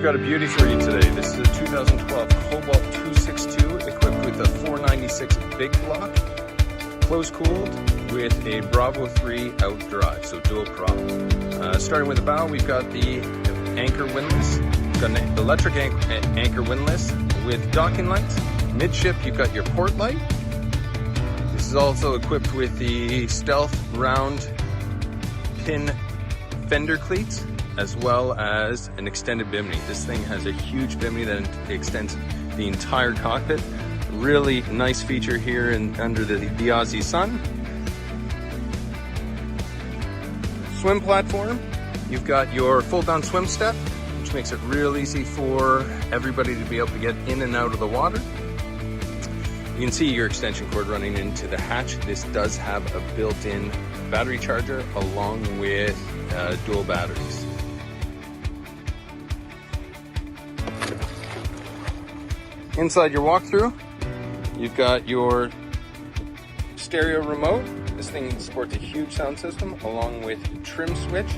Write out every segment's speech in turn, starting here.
We've got a beauty for you today. This is a 2012 Cobalt 262 equipped with a 496 big block, close cooled with a Bravo 3 out drive, so dual prop. Starting with the bow, we've got the anchor windlass. We've got an electric anchor windlass with docking lights. Midship, you've got your port light. This is also equipped with the stealth round pin fender cleats, as well as an extended bimini. This thing has a huge bimini that extends the entire cockpit. Really nice feature here under the Aussie sun. Swim platform, you've got your fold down swim step, which makes it real easy for everybody to be able to get in and out of the water. You can see your extension cord running into the hatch. This does have a built-in battery charger along with dual batteries. Inside your walkthrough, you've got your stereo remote. This thing supports a huge sound system along with trim switch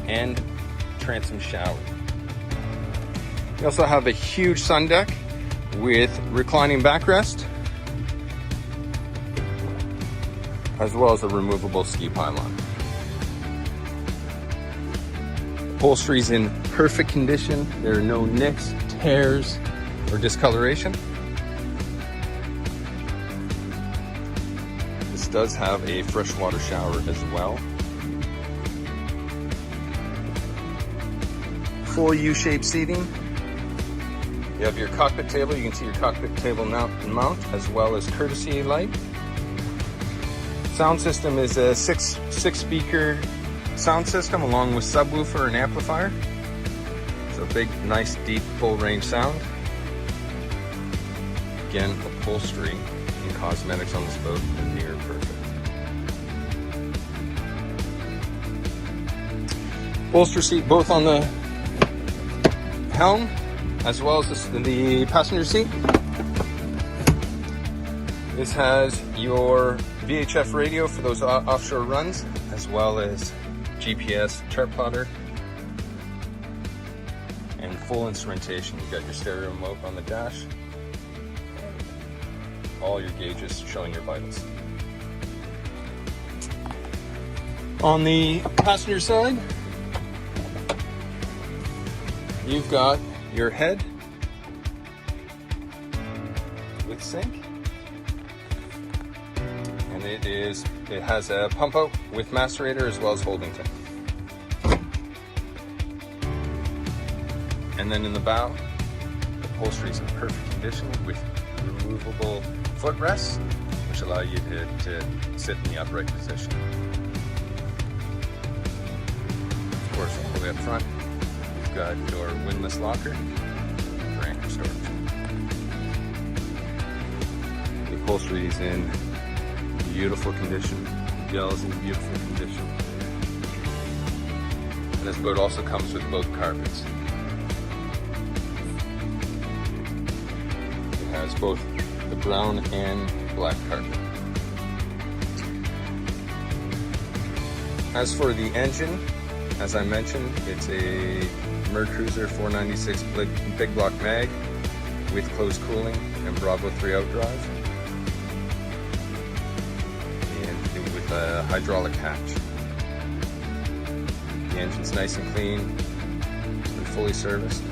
and transom shower. You also have a huge sun deck with reclining backrest, as well as a removable ski pylon. Upholstery's in perfect condition. There are no nicks, tears, or discoloration. This does have a freshwater shower as well. Full U-shaped seating. You have your cockpit table. You can see your cockpit table mount as well as courtesy light. Sound system is a six speaker sound system along with subwoofer and amplifier. So big, nice, deep, full range sound. Again, upholstery and cosmetics on this boat are near perfect. Bolster seat both on the helm as well as the passenger seat. This has your VHF radio for those offshore runs, as well as GPS chart plotter and full instrumentation. You've got your stereo remote on the dash, all your gauges showing your vitals. On the passenger side, you've got your head with sink. And it has a pump out with macerator as well as holding tank. And then in the bow, the upholstery is in perfect condition with removable footrests, which allow you to sit in the upright position. Of course, all the way up front, you've got your windlass locker for anchor storage. The upholstery is in beautiful condition. The gel is in beautiful condition. And this boat also comes with both carpets. It has both the brown and black carpet. As for the engine, as I mentioned, it's a Mercuiser 496 big block mag with closed cooling and Bravo 3 out drive, and with a hydraulic hatch. The engine's nice and clean and fully serviced.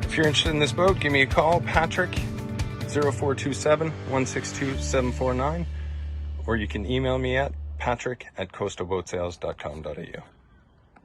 If you're interested in this boat, give me a call, Patrick, 0427-162-749, or you can email me at patrick@coastalboatsales.com.au.